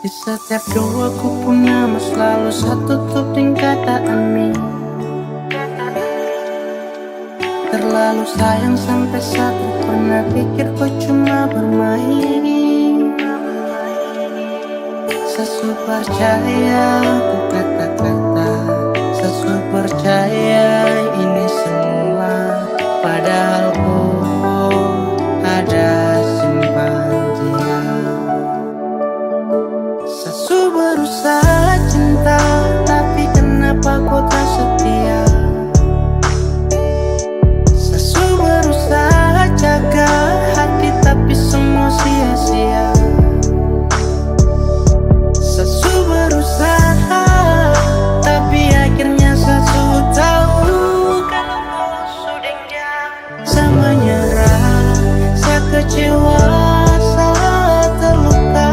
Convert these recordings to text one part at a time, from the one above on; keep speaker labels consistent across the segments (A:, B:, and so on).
A: Di setiap doaku punya mas selalu satu tutup dengan kata amin. Terlalu sayang sampai satu pernah pikir kau cuma bermain. Sesu percaya ku kata-kata, sesu percaya ini semua, padahal ku ada simpan dia. Sesu berusaha cinta, tapi kenapa kau tak setia? Sesu berusaha jaga hati, tapi semua sia-sia. Sesu berusaha, tapi akhirnya sesu tahu kalau kau sudah sama nyerah, saya kecewa, saya terluka.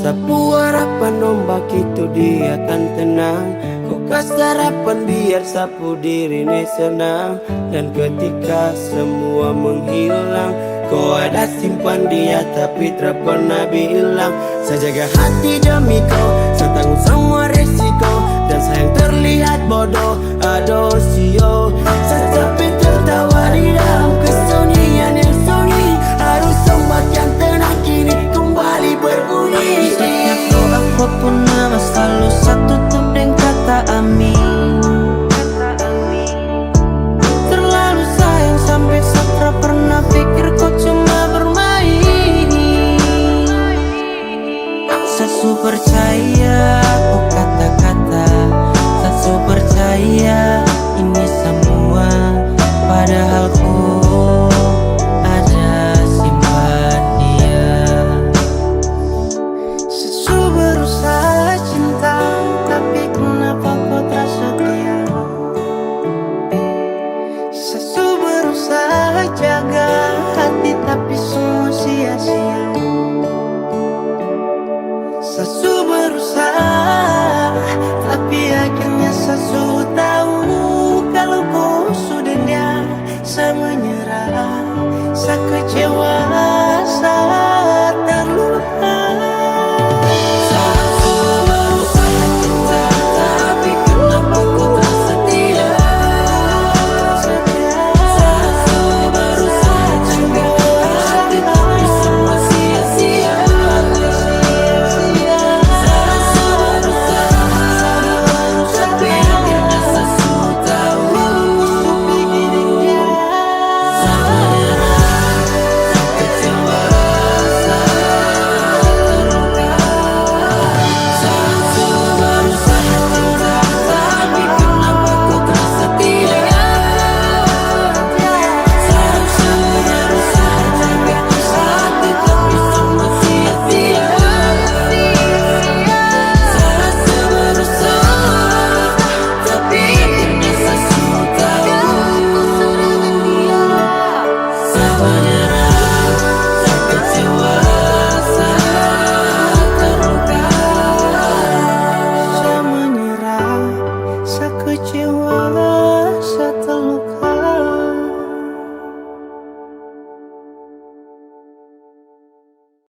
B: Sapu harapan ombak itu dia akan tenang. Kau kasih harapan biar sapu diri ini senang. Dan ketika semua menghilang, kau ada simpan dia tapi tak pernah bilang. Saya jaga hati demi kau, saya tanggung semua resiko. Dan sayang terlihat bodoh, aduh sio. Saya sampai tertawa di dalam kesunyian yang sunyi. Harus ombak yang tenang kini kembali berbunyi.
A: Setiap doaku punya mas selalu satu tutup dengan kata amin. Terlalu sayang sampai tak pernah pikir kau cuma bermain. Sesu percaya ku kata-kata, sesu percaya ini semua, padahal ku ada simpan dia. Sesu berusaha cinta, tapi kenapa kau tak setia? Sesu berusaha jaga hati, tapi semua sia-sia. Sesu berusaha, tapi akhirnya sesu tahu kalau kau sudah dia. Saya menyerah, saya kecewa.